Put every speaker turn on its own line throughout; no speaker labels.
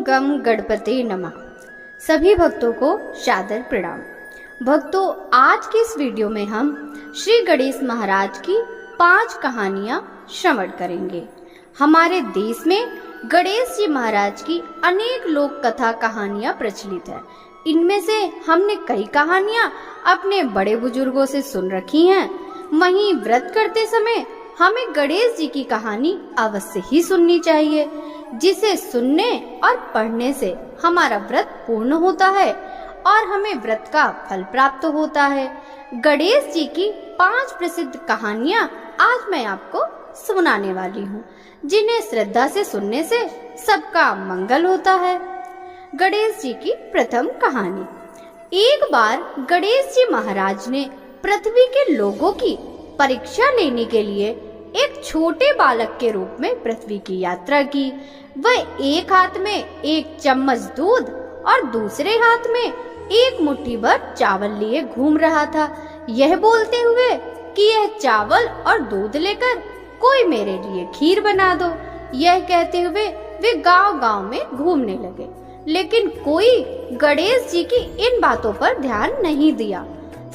गम गणपते नमः। सभी भक्तों को सादर प्रणाम। भक्तों, आज की इस वीडियो में हम श्री गणेश महाराज की 5 कहानियां श्रवण करेंगे। हमारे देश में गणेश जी महाराज की अनेक लोक कथा कहानियां प्रचलित है। इनमें से हमने कई कहानियां अपने बड़े बुजुर्गों से सुन रखी हैं। वहीं व्रत करते समय हमें गणेश जी की कहानी अवश्य ही सुननी चाहिए, जिसे सुनने और पढ़ने से हमारा व्रत पूर्ण होता है और हमें व्रत का फल प्राप्त होता है। गणेश जी की 5 प्रसिद्ध कहानियां आज मैं आपको सुनाने वाली हूँ, जिन्हें श्रद्धा से सुनने से सबका मंगल होता है। गणेश जी की प्रथम कहानी। एक बार गणेश जी महाराज ने पृथ्वी के लोगों की परीक्षा लेने के लिए एक छोटे बालक के रूप में पृथ्वी की यात्रा की। वह एक हाथ में एक चम्मच दूध और दूसरे हाथ में एक मुट्ठी भर चावल लिए घूम रहा था, यह बोलते हुए कि यह चावल और दूध लेकर कोई मेरे लिए खीर बना दो। यह कहते हुए वे गांव-गांव में घूमने लगे, लेकिन कोई गणेश जी की इन बातों पर ध्यान नहीं दिया।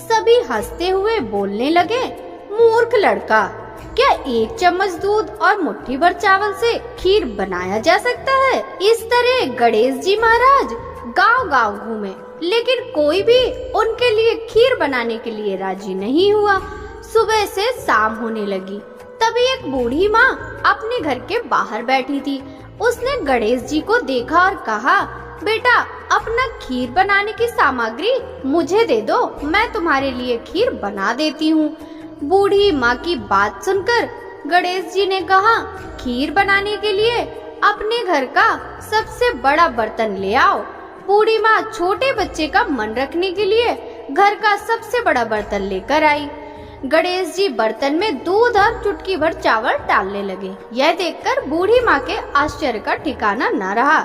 सभी हंसते हुए बोलने लगे, मूर्ख लड़का, क्या एक चम्मच दूध और मुट्ठी भर चावल से खीर बनाया जा सकता है? इस तरह गणेश जी महाराज गांव-गांव घूमे, लेकिन कोई भी उनके लिए खीर बनाने के लिए राजी नहीं हुआ। सुबह से शाम होने लगी, तभी एक बूढ़ी माँ अपने घर के बाहर बैठी थी। उसने गणेश जी को देखा और कहा, बेटा, अपना खीर बनाने की सामग्री मुझे दे दो, मैं तुम्हारे लिए खीर बना देती हूँ। बूढ़ी माँ की बात सुनकर गणेश जी ने कहा, खीर बनाने के लिए अपने घर का सबसे बड़ा बर्तन ले आओ। बूढ़ी माँ छोटे बच्चे का मन रखने के लिए घर का सबसे बड़ा बर्तन लेकर आई। गणेश जी बर्तन में दूध और चुटकी भर चावल डालने लगे। यह देखकर बूढ़ी माँ के आश्चर्य का ठिकाना न रहा।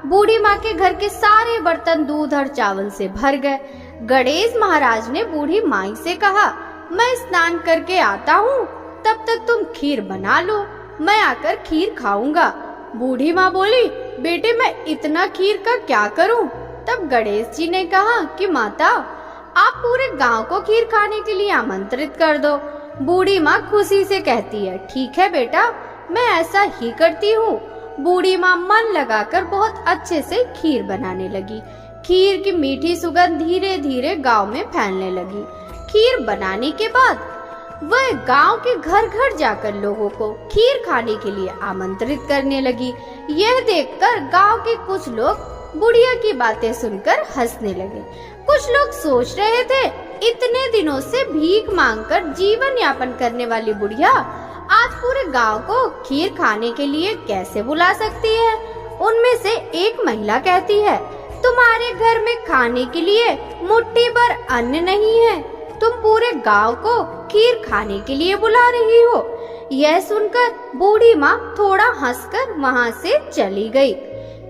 बूढ़ी माँ के घर के सारे बर्तन दूध और चावल से भर गए। गणेश महाराज ने बूढ़ी माई से कहा, मैं स्नान करके आता हूँ, तब तक तुम खीर बना लो, मैं आकर खीर खाऊंगा। बूढ़ी माँ बोली, बेटे, मैं इतना खीर का क्या करूँ? तब गणेश जी ने कहा कि माता, आप पूरे गांव को खीर खाने के लिए आमंत्रित कर दो। बूढ़ी माँ खुशी से कहती है, ठीक है बेटा, मैं ऐसा ही करती हूँ। बूढ़ी माँ मन लगाकर बहुत अच्छे से खीर बनाने लगी। खीर की मीठी सुगंध धीरे धीरे गांव में फैलने लगी। खीर बनाने के बाद वह गांव के घर घर जाकर लोगों को खीर खाने के लिए आमंत्रित करने लगी। यह देखकर गांव के कुछ लोग बुढ़िया की बातें सुनकर हंसने लगे। कुछ लोग सोच रहे थे, इतने दिनों से भीख मांगकर जीवन यापन करने वाली बुढ़िया आज पूरे गांव को खीर खाने के लिए कैसे बुला सकती है? उनमें से एक महिला कहती है, तुम्हारे घर में खाने के लिए मुट्ठी भर अन्न नहीं है, तुम पूरे गांव को खीर खाने के लिए बुला रही हो। यह सुनकर बूढ़ी माँ थोड़ा हंसकर वहाँ से चली गई।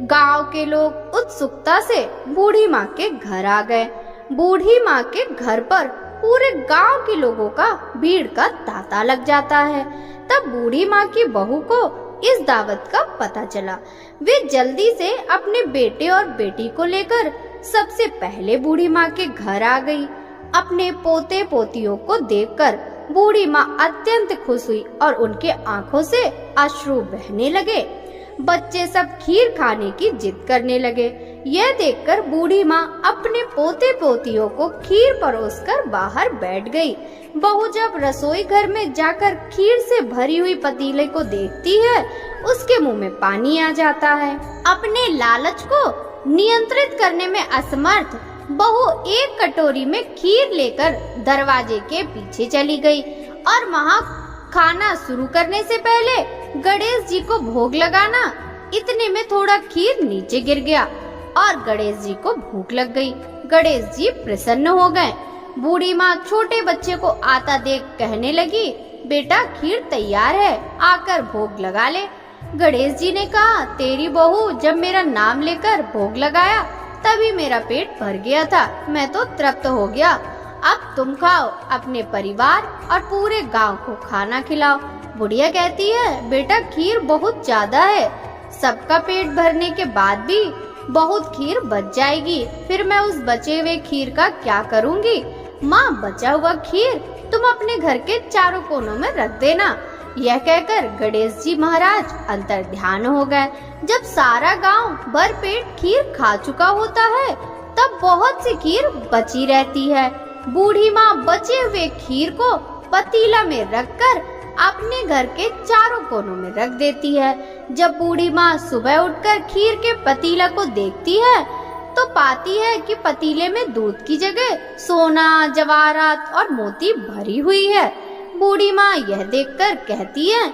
गांव के लोग उत्सुकता से बूढ़ी माँ के घर आ गए। बूढ़ी माँ के घर पर पूरे गांव के लोगों का भीड़ का तांता लग जाता है। तब बूढ़ी माँ की बहू को इस दावत का पता चला। वे जल्दी से अपने बेटे और बेटी को लेकर सबसे पहले बूढ़ी माँ के घर आ गई। अपने पोते पोतियों को देखकर बूढ़ी माँ अत्यंत खुश हुई और उनके आंखों से अश्रु बहने लगे। बच्चे सब खीर खाने की जिद करने लगे। यह देखकर बूढ़ी माँ अपने पोते पोतियों को खीर परोसकर बाहर बैठ गई। बहू जब रसोई घर में जाकर खीर से भरी हुई पतीले को देखती है, उसके मुंह में पानी आ जाता है। अपने लालच को नियंत्रित करने में असमर्थ बहू एक कटोरी में खीर लेकर दरवाजे के पीछे चली गई और वहाँ खाना शुरू करने से पहले गणेश जी को भोग लगाना, इतने में थोड़ा खीर नीचे गिर गया और गणेश जी को भूख लग गई। गणेश जी प्रसन्न हो गए। बूढ़ी माँ छोटे बच्चे को आता देख कहने लगी, बेटा, खीर तैयार है, आकर भोग लगा ले। गणेश जी ने कहा, तेरी बहू जब मेरा नाम लेकर भोग लगाया तभी मेरा पेट भर गया था, मैं तो तृप्त हो गया। अब तुम खाओ, अपने परिवार और पूरे गांव को खाना खिलाओ। बुढ़िया कहती है, बेटा, खीर बहुत ज्यादा है, सबका पेट भरने के बाद भी बहुत खीर बच जाएगी, फिर मैं उस बचे हुए खीर का क्या करूंगी। माँ, बचा हुआ खीर तुम अपने घर के चारों कोनों में रख देना। यह कहकर गणेश जी महाराज अंतर्ध्यान हो गए। जब सारा गांव भर पेट खीर खा चुका होता है, तब बहुत सी खीर बची रहती है। बूढ़ी माँ बचे हुए खीर को पतीला में रखकर अपने घर के चारों कोनों में रख देती है। जब बूढ़ी माँ सुबह उठकर खीर के पतीला को देखती है, तो पाती है कि पतीले में दूध की जगह सोना, जवाहरात और मोती भरी हुई है। बूढ़ी माँ यह देखकर कहती है,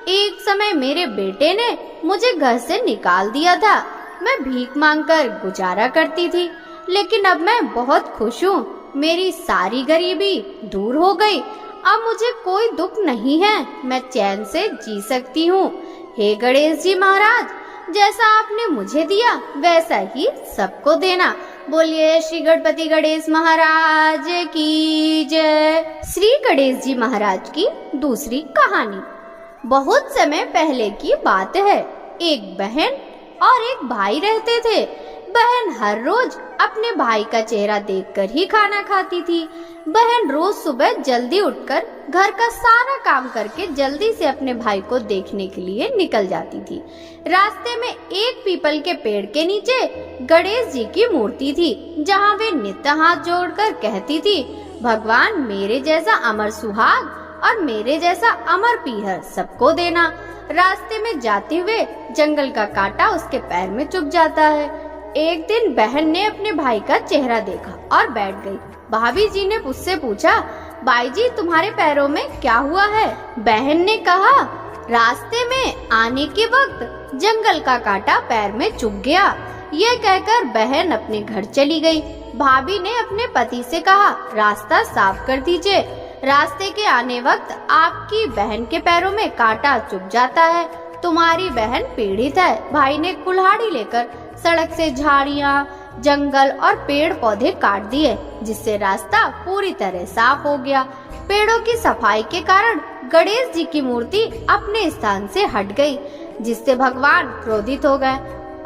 एक समय मेरे बेटे ने मुझे घर से निकाल दिया था। मैं भीख मांगकर गुजारा करती थी, लेकिन अब मैं बहुत खुश हूँ। मेरी सारी गरीबी दूर हो गई। अब मुझे कोई दुख नहीं है, मैं चैन से जी सकती हूँ। हे गणेश जी महाराज, जैसा आपने मुझे दिया वैसा ही सबको देना। बोलिए श्री गणपति गणेश महाराज की जय। श्री गणेश जी महाराज की दूसरी कहानी। बहुत समय पहले की बात है। एक बहन और एक भाई रहते थे। बहन हर रोज अपने भाई का चेहरा देखकर ही खाना खाती थी। बहन रोज सुबह जल्दी उठकर घर का सारा काम करके जल्दी से अपने भाई को देखने के लिए निकल जाती थी। रास्ते में एक पीपल के पेड़ के नीचे गणेश जी की मूर्ति थी, जहाँ वे नित्य हाथ जोड़कर कहती थी, भगवान मेरे जैसा अमर सुहाग और मेरे जैसा अमर पीहर सबको देना। रास्ते में जाते हुए जंगल का कांटा उसके पैर में चुभ जाता है। एक दिन बहन ने अपने भाई का चेहरा देखा और बैठ गई। भाभी जी ने उससे पूछा, भाई जी तुम्हारे पैरों में क्या हुआ है? बहन ने कहा, रास्ते में आने के वक्त जंगल का कांटा पैर में चुभ गया। यह कहकर बहन अपने घर चली गई। भाभी ने अपने पति से कहा, रास्ता साफ कर दीजिए, रास्ते के आने वक्त आपकी बहन के पैरों में कांटा चुभ जाता है। तुम्हारी बहन पीड़ित है। भाई ने कुल्हाड़ी लेकर सड़क से झाड़ियाँ, जंगल और पेड़ पौधे काट दिए, जिससे रास्ता पूरी तरह साफ हो गया। पेड़ों की सफाई के कारण गणेश जी की मूर्ति अपने स्थान से हट गई, जिससे भगवान क्रोधित हो गए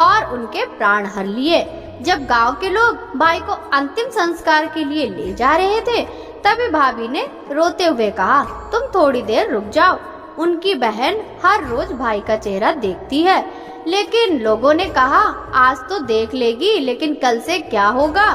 और उनके प्राण हर लिए। जब गांव के लोग भाई को अंतिम संस्कार के लिए ले जा रहे थे, तभी भाभी ने रोते हुए कहा, तुम थोड़ी देर रुक जाओ। उनकी बहन हर रोज भाई का चेहरा देखती है, लेकिन लोगों ने कहा आज तो देख लेगी, लेकिन कल से क्या होगा।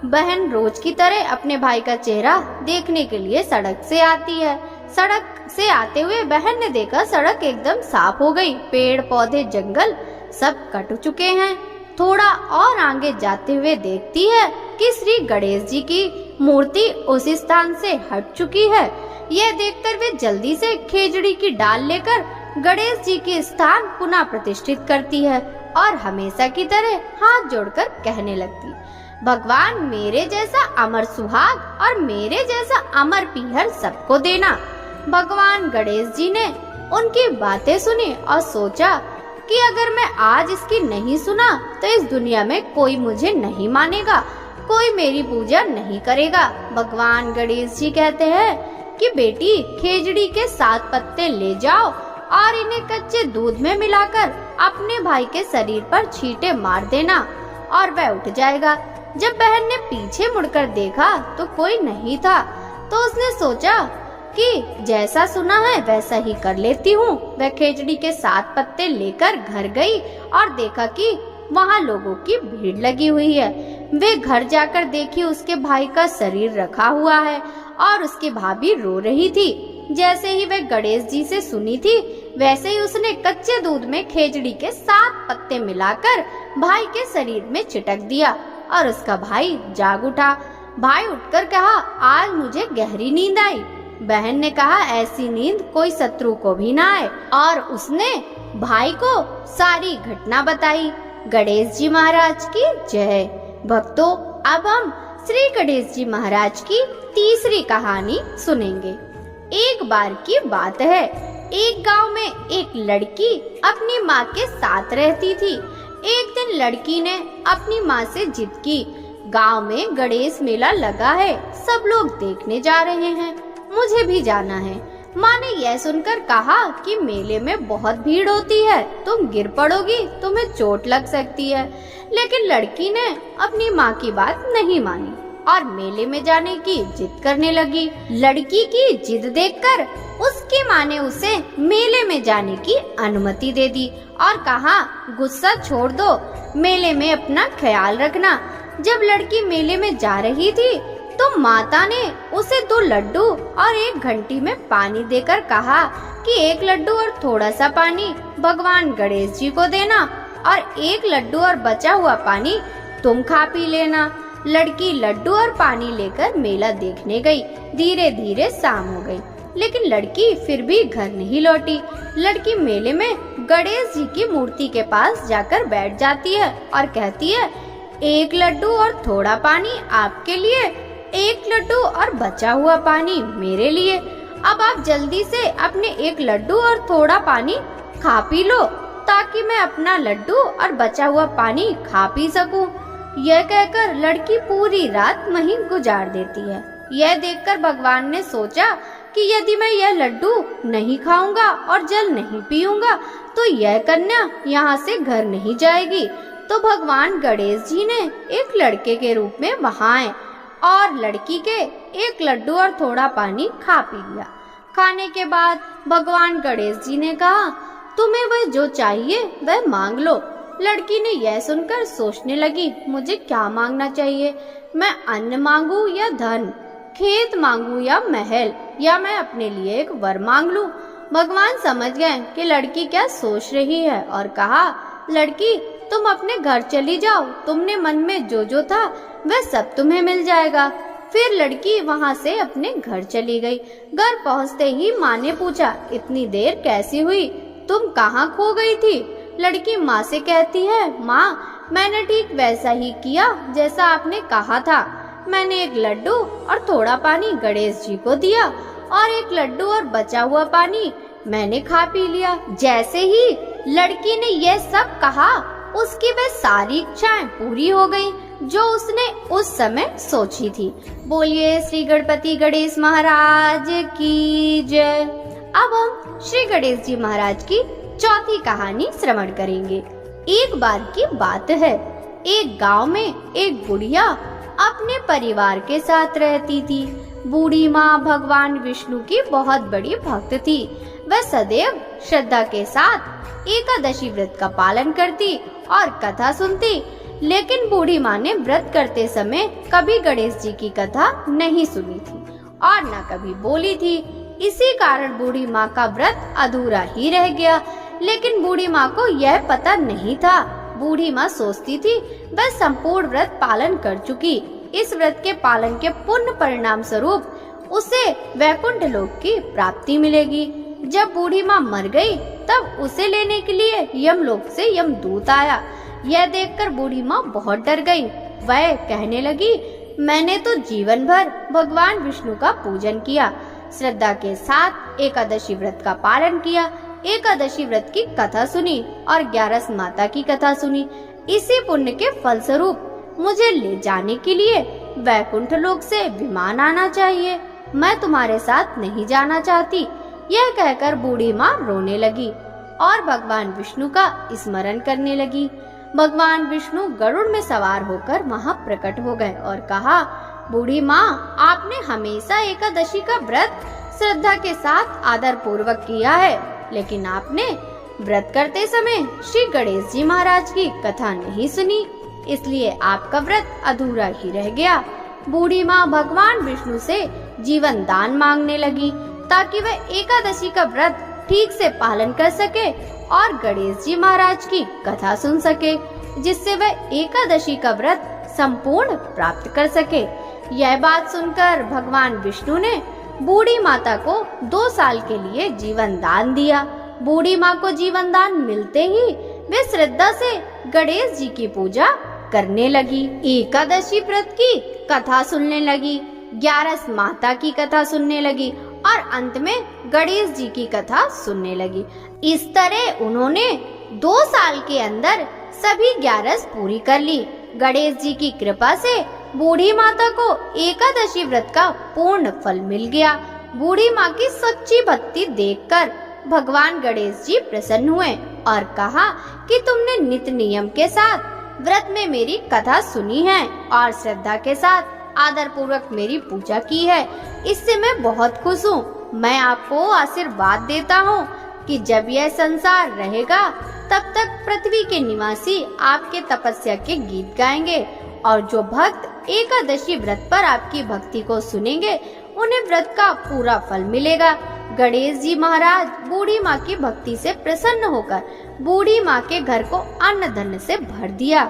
बहन रोज की तरह अपने भाई का चेहरा देखने के लिए सड़क से आती है। सड़क से आते हुए बहन ने देखा सड़क एकदम साफ हो गई, पेड़ पौधे जंगल सब कट चुके हैं। थोड़ा और आगे जाते हुए देखती है कि श्री गणेश जी की मूर्ति उस स्थान से हट चुकी है। यह देखकर वे जल्दी से खेजड़ी की डाल लेकर गणेश जी के स्थान पुनः प्रतिष्ठित करती है और हमेशा की तरह हाथ जोड़कर कहने लगती, भगवान मेरे जैसा अमर सुहाग और मेरे जैसा अमर पीहर सबको देना। भगवान गणेश जी ने उनकी बातें सुनी और सोचा कि अगर मैं आज इसकी नहीं सुना तो इस दुनिया में कोई मुझे नहीं मानेगा, कोई मेरी पूजा नहीं करेगा। भगवान गणेश जी कहते हैं कि बेटी खेजड़ी के 7 पत्ते ले जाओ और इन्हें कच्चे दूध में मिलाकर अपने भाई के शरीर पर छींटे मार देना और वह उठ जाएगा। जब बहन ने पीछे मुड़कर देखा तो कोई नहीं था, तो उसने सोचा कि जैसा सुना है वैसा ही कर लेती हूँ। वह खेजड़ी के 7 पत्ते लेकर घर गई और देखा कि वहाँ लोगों की भीड़ लगी हुई है। वे घर जाकर देखी उसके भाई का शरीर रखा हुआ है और उसकी भाभी रो रही थी। जैसे ही वह गणेश जी से सुनी थी, वैसे ही उसने कच्चे दूध में खेजड़ी के 7 पत्ते मिलाकर भाई के शरीर में छिटक दिया और उसका भाई जाग उठा। भाई उठकर कहा, आज मुझे गहरी नींद आई। बहन ने कहा, ऐसी नींद कोई शत्रु को भी ना आए, और उसने भाई को सारी घटना बताई। गणेश जी महाराज की जय। भक्तों, अब हम श्री गणेश जी महाराज की तीसरी कहानी सुनेंगे। एक बार की बात है, एक गांव में एक लड़की अपनी माँ के साथ रहती थी। एक दिन लड़की ने अपनी माँ से जिद की, गांव में गणेश मेला लगा है, सब लोग देखने जा रहे हैं, मुझे भी जाना है। माँ ने यह सुनकर कहा कि मेले में बहुत भीड़ होती है, तुम गिर पड़ोगी, तुम्हें चोट लग सकती है। लेकिन लड़की ने अपनी माँ की बात नहीं मानी और मेले में जाने की जिद करने लगी। लड़की की जिद देखकर उसकी माँ ने उसे मेले में जाने की अनुमति दे दी और कहा, गुस्सा छोड़ दो, मेले में अपना ख्याल रखना। जब लड़की मेले में जा रही थी तो माता ने उसे 2 लड्डू और 1 घंटी में पानी देकर कहा कि 1 लड्डू और थोड़ा सा पानी भगवान गणेश जी को देना और 1 लड्डू और बचा हुआ पानी तुम खा पी लेना। लड़की लड्डू और पानी लेकर मेला देखने गई। धीरे धीरे शाम हो गई, लेकिन लड़की फिर भी घर नहीं लौटी। लड़की मेले में गणेश जी की मूर्ति के पास जाकर बैठ जाती है और कहती है, 1 लड्डू और थोड़ा पानी आपके लिए, 1 लड्डू और बचा हुआ पानी मेरे लिए। अब आप जल्दी से अपने 1 लड्डू और थोड़ा पानी खा पी लो ताकि मैं अपना लड्डू और बचा हुआ पानी खा पी सकूं। यह कहकर लड़की पूरी रात वहीं गुजार देती है। यह देखकर भगवान ने सोचा कि यदि मैं यह लड्डू नहीं खाऊंगा और जल नहीं पीऊंगा तो यह कन्या यहाँ से घर नहीं जाएगी। तो भगवान गणेश जी ने एक लड़के के रूप में वहाँ आए और लड़की के 1 लड्डू और थोड़ा पानी खा पी लिया। खाने के बाद भगवान गणेश जी ने कहा, तुम्हें वह जो चाहिए वह मांग लो। लड़की ने यह सुनकर सोचने लगी, मुझे क्या मांगना चाहिए? मैं अन्न मांगू या धन, खेत मांगू या महल, या मैं अपने लिए एक वर मांग लूं? भगवान समझ गए कि लड़की क्या सोच रही है और कहा, लड़की तुम अपने घर चली जाओ, तुमने मन में जो था वह सब तुम्हें मिल जाएगा। फिर लड़की वहाँ से अपने घर चली गई। घर पहुँचते ही माँ ने पूछा, इतनी देर कैसी हुई, तुम कहाँ खो गई थी? लड़की माँ से कहती है, माँ मैंने ठीक वैसा ही किया जैसा आपने कहा था। मैंने 1 लड्डू और थोड़ा पानी गणेश जी को दिया और 1 लड्डू और बचा हुआ पानी मैंने खा पी लिया। जैसे ही लड़की ने यह सब कहा उसकी वह सारी इच्छाएं पूरी हो गई जो उसने उस समय सोची थी। बोलिए श्री गणपति गणेश महाराज की जय। अब हम श्री गणेश जी महाराज की चौथी कहानी श्रवण करेंगे। एक बार की बात है, एक गांव में एक बुढ़िया अपने परिवार के साथ रहती थी। बूढ़ी माँ भगवान विष्णु की बहुत बड़ी भक्त थी। वह सदैव श्रद्धा के साथ एकादशी व्रत का पालन करती और कथा सुनती। लेकिन बूढ़ी माँ ने व्रत करते समय कभी गणेश जी की कथा नहीं सुनी थी और न कभी बोली थी। इसी कारण बूढ़ी माँ का व्रत अधूरा ही रह गया। लेकिन बूढ़ी माँ को यह पता नहीं था। बूढ़ी माँ सोचती थी वह संपूर्ण व्रत पालन कर चुकी। इस व्रत के पालन के पुण्य परिणाम स्वरूप उसे वैकुंठ लोक की प्राप्ति मिलेगी। जब बूढ़ी माँ मर गई तब उसे लेने के लिए यमलोक से यमदूत आया। यह देखकर बूढ़ी माँ बहुत डर गई। वह कहने लगी, मैंने तो जीवन भर भगवान विष्णु का पूजन किया, श्रद्धा के साथ एकादशी व्रत का पालन किया, एकादशी व्रत की कथा सुनी और 11 माता की कथा सुनी। इसी पुण्य के फलस्वरूप मुझे ले जाने के लिए वैकुंठ लोक से विमान आना चाहिए। मैं तुम्हारे साथ नहीं जाना चाहती। यह कहकर बूढ़ी माँ रोने लगी और भगवान विष्णु का स्मरण करने लगी। भगवान विष्णु गरुड़ में सवार होकर वहाँ प्रकट हो गए और कहा, बूढ़ी माँ आपने हमेशा एकादशी का व्रत श्रद्धा के साथ आदर पूर्वक किया है, लेकिन आपने व्रत करते समय श्री गणेश जी महाराज की कथा नहीं सुनी, इसलिए आपका व्रत अधूरा ही रह गया। बूढ़ी माँ भगवान विष्णु से जीवन दान मांगने लगी ताकि वह एकादशी का व्रत ठीक से पालन कर सके और गणेश जी महाराज की कथा सुन सके, जिससे वह एकादशी का व्रत संपूर्ण प्राप्त कर सके। यह बात सुनकर भगवान विष्णु ने बूढ़ी माता को 2 साल के लिए जीवन दान दिया। बूढ़ी माँ को जीवन दान मिलते ही वे श्रद्धा से गणेश जी की पूजा करने लगी, एकादशी व्रत की कथा सुनने लगी, 11 माता की कथा सुनने लगी और अंत में गणेश जी की कथा सुनने लगी। इस तरह उन्होंने 2 साल के अंदर सभी 11 पूरी कर ली। गणेश जी की कृपा से बूढ़ी माता को एकादशी व्रत का पूर्ण फल मिल गया बूढ़ी माँ की सच्ची भक्ति देखकर भगवान गणेश जी प्रसन्न हुए और कहा कि तुमने नित्य नियम के साथ व्रत में मेरी कथा सुनी है और श्रद्धा के साथ आदर पूर्वक मेरी पूजा की है, इससे मैं बहुत खुश हूँ। मैं आपको आशीर्वाद देता हूँ कि जब यह संसार रहेगा तब तक पृथ्वी के निवासी आपके तपस्या के गीत गाएंगे और जो भक्त एकादशी व्रत पर आपकी भक्ति को सुनेंगे उन्हें व्रत का पूरा फल मिलेगा। गणेश जी महाराज बूढ़ी माँ की भक्ति से प्रसन्न होकर बूढ़ी माँ के घर को अन्न धन से भर दिया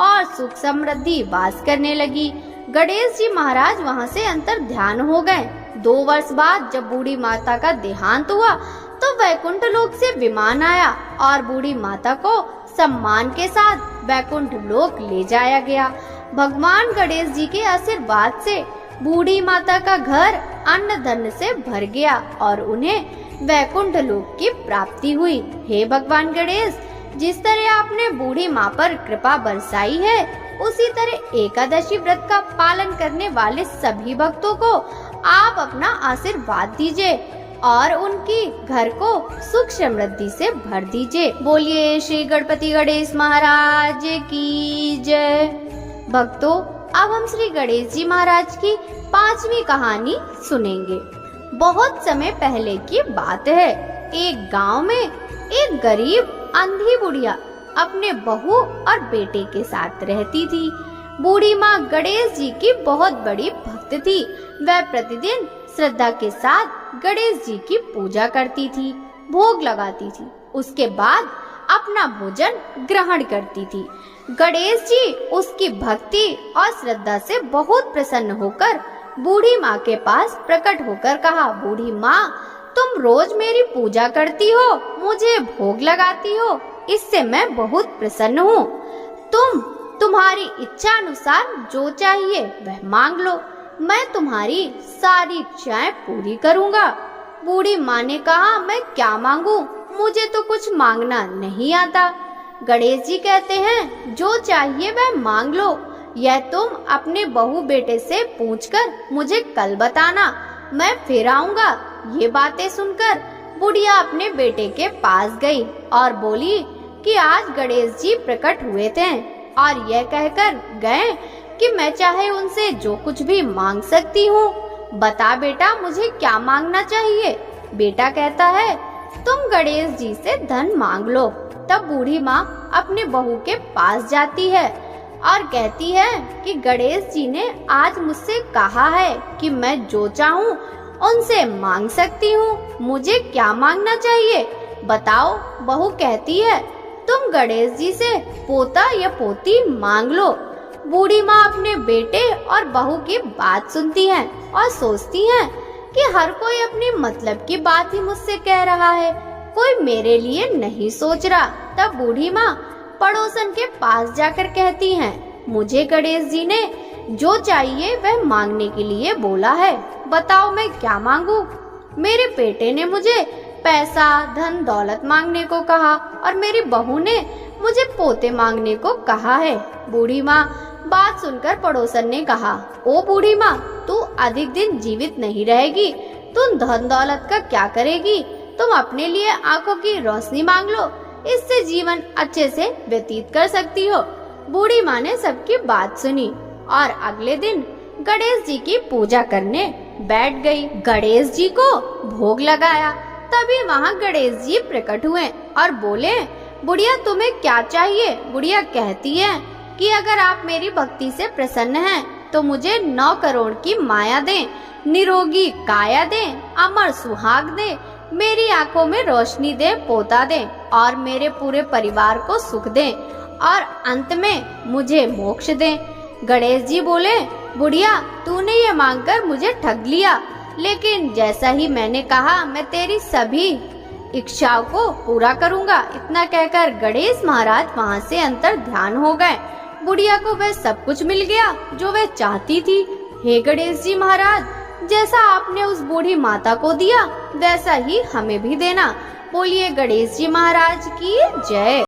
और सुख समृद्धि वास करने लगी। गणेश जी महाराज वहाँ से अंतर ध्यान हो गए। 2 वर्ष बाद जब बूढ़ी माता का देहांत हुआ तो वैकुंठ लोक से विमान आया और बूढ़ी माता को सम्मान के साथ वैकुंठ लोक ले जाया गया। भगवान गणेश जी के आशीर्वाद से बूढ़ी माता का घर अन्न धन से भर गया और उन्हें वैकुंठ लोक की प्राप्ति हुई। हे भगवान गणेश, जिस तरह आपने बूढ़ी माँ पर कृपा बरसाई है उसी तरह एकादशी व्रत का पालन करने वाले सभी भक्तों को आप अपना आशीर्वाद दीजिए और उनकी घर को सुख समृद्धि से भर दीजिए। बोलिए श्री गणपति गणेश महाराज की जय। भक्तों, अब हम श्री गणेश जी महाराज की 5वीं कहानी सुनेंगे। बहुत समय पहले की बात है। एक गांव में एक गरीब अंधी बुढ़िया अपने बहू और बेटे के साथ रहती थी। बूढ़ी माँ गणेश जी की बहुत बड़ी भक्त थी। वह प्रतिदिन श्रद्धा के साथ गणेश जी की पूजा करती थी, भोग लगाती थी, उसके बाद अपना भोजन ग्रहण करती थी। गणेश जी उसकी भक्ति और श्रद्धा से बहुत प्रसन्न होकर बूढ़ी माँ के पास प्रकट होकर कहा, बूढ़ी माँ, तुम रोज मेरी पूजा करती हो, मुझे भोग लगाती हो, इससे मैं बहुत प्रसन्न हूँ। तुम्हारी इच्छा अनुसार जो चाहिए वह मांग लो, मैं तुम्हारी सारी इच्छाएं पूरी करूँगा। बूढ़ी माँ ने कहा, मैं क्या मांगू, मुझे तो कुछ मांगना नहीं आता। गणेश जी कहते हैं, जो चाहिए वह मांग लो, यह तुम अपने बहू बेटे से पूछकर मुझे कल बताना, मैं फिर आऊंगा। ये बातें सुनकर बुढ़िया अपने बेटे के पास गई और बोली कि आज गणेश जी प्रकट हुए थे और यह कहकर गए कि मैं चाहे उनसे जो कुछ भी मांग सकती हूँ। बता बेटा, मुझे क्या मांगना चाहिए। बेटा कहता है, तुम गणेश जी से धन मांग लो। तब बूढ़ी माँ अपने बहू के पास जाती है और कहती है कि गणेश जी ने आज मुझसे कहा है कि मैं जो चाहूँ उनसे मांग सकती हूँ, मुझे क्या मांगना चाहिए बताओ। बहू कहती है, तुम गणेश जी से पोता या पोती मांग लो। बूढ़ी माँ अपने बेटे और बहू की बात सुनती है और सोचती है कि हर कोई अपनी मतलब की बात ही मुझसे कह रहा है, कोई मेरे लिए नहीं सोच रहा। तब बूढ़ी माँ पड़ोसन के पास जाकर कहती है, मुझे गणेश जी ने जो चाहिए वह मांगने के लिए बोला है, बताओ मैं क्या मांगू। मेरे बेटे ने मुझे पैसा धन दौलत मांगने को कहा और मेरी बहू ने मुझे पोते मांगने को कहा है। बूढ़ी माँ बात सुनकर पड़ोसन ने कहा, ओ बूढ़ी माँ, तू अधिक दिन जीवित नहीं रहेगी, तुम धन दौलत का क्या करेगी, तुम अपने लिए आंखों की रोशनी मांग लो, इससे जीवन अच्छे से व्यतीत कर सकती हो। बूढ़ी माँ ने सबकी बात सुनी और अगले दिन गणेश जी की पूजा करने बैठ गई। गणेश जी को भोग लगाया। तभी वहाँ गणेश जी प्रकट हुए और बोले, बुढ़िया तुम्हें क्या चाहिए। बुढ़िया कहती है कि अगर आप मेरी भक्ति से प्रसन्न हैं तो मुझे 9 करोड़ की माया दें, निरोगी काया दें, अमर सुहाग दें, मेरी आंखों में रोशनी दे, पोता दे और मेरे पूरे परिवार को सुख दे और अंत में मुझे मोक्ष दे। गणेश जी बोले, बुढ़िया तूने ये मांगकर मुझे ठग लिया, लेकिन जैसा ही मैंने कहा मैं तेरी सभी इच्छाओं को पूरा करूंगा। इतना कहकर गणेश महाराज वहाँ से अंतर ध्यान हो गए। बुढ़िया को वह सब कुछ मिल गया जो वह चाहती थी। हे गणेश जी महाराज, जैसा आपने उस बूढ़ी माता को दिया वैसा ही हमें भी देना। बोलिए गणेश जी महाराज की जय।